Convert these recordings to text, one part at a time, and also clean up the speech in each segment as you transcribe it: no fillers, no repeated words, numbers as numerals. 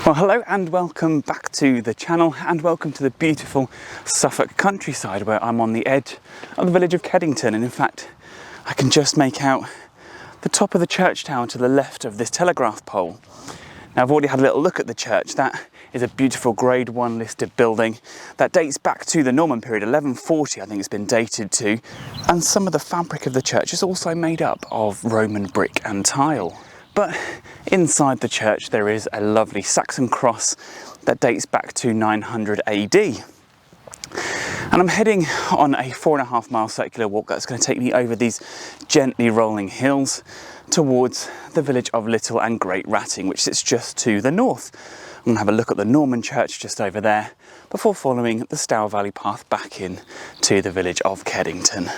Well, hello and welcome back to the channel, and welcome to the beautiful Suffolk countryside, where I'm on the edge of the village of Kedington. And in fact, I can just make out the top of the church tower to the left of this telegraph pole. Now, I've already had a little look at the church. That is a beautiful Grade 1 listed building that dates back to the Norman period, 1140 I think it's been dated to. And some of the fabric of the church is also made up of Roman brick and tile. But inside the church there is a lovely Saxon Cross that dates back to 900 AD. And I'm heading on a 4.5 mile circular walk that's going to take me over these gently rolling hills towards the village of Little and Great Wratting, which sits just to the north. I'm going to have a look at the Norman church just over there before following the Stour Valley Path back in to the village of Kedington.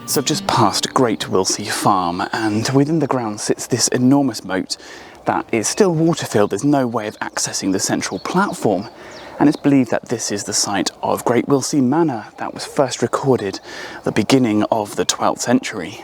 So I've just passed Great Wratting Farm, and within the grounds sits this enormous moat that is still water-filled. There's no way of accessing the central platform, and it's believed that this is the site of Great Wratting manor that was first recorded at the beginning of the 12th century.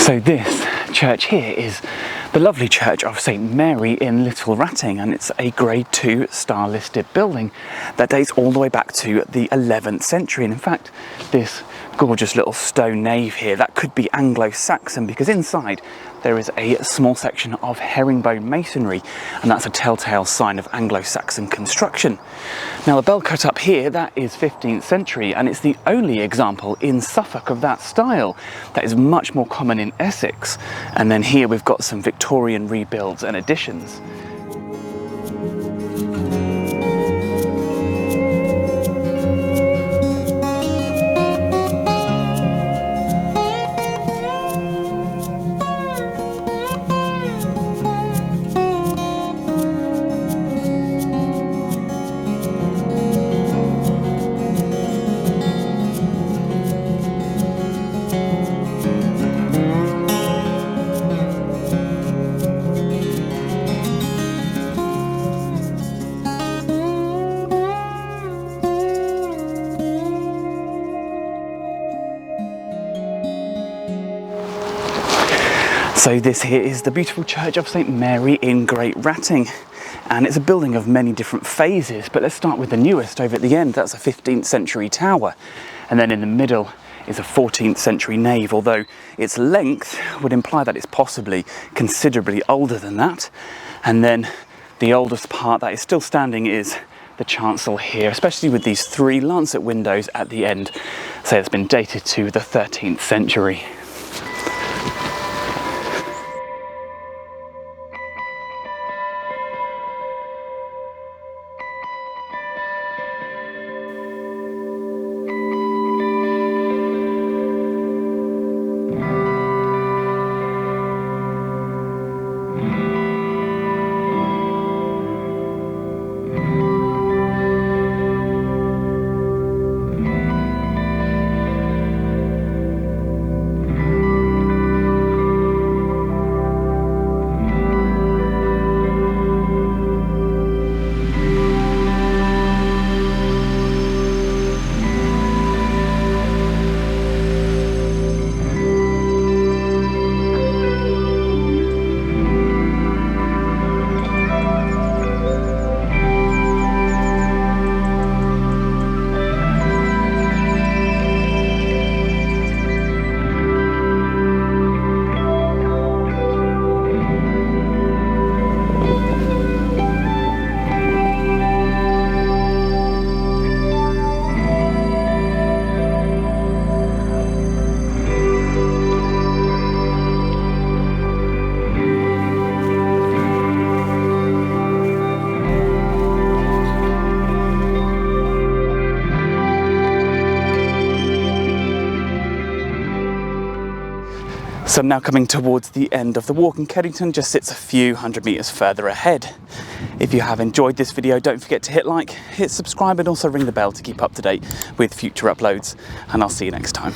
So this church here is the lovely church of St Mary in Little Wratting, and it's a Grade 2 star listed building that dates all the way back to the 11th century. And in fact, this gorgeous little stone nave here, that could be Anglo-Saxon, because inside there is a small section of herringbone masonry, and that's a telltale sign of Anglo-Saxon construction. Now, the bell cut up here, that is 15th century, and it's the only example in Suffolk of that style. That is much more common in Essex. And then here we've got some Victorian rebuilds and additions. So this here is the beautiful church of St Mary in Great Wratting, and it's a building of many different phases, but let's start with the newest over at the end. That's a 15th century tower, and then in the middle is a 14th century nave, although its length would imply that it's possibly considerably older than that. And then the oldest part that is still standing is the chancel here, especially with these 3 lancet windows at the end. So it's been dated to the 13th century. So I'm now coming towards the end of the walk, and Kedington just sits a few hundred meters further ahead. If you have enjoyed this video, don't forget to hit like, hit subscribe, and also ring the bell to keep up to date with future uploads, and I'll see you next time.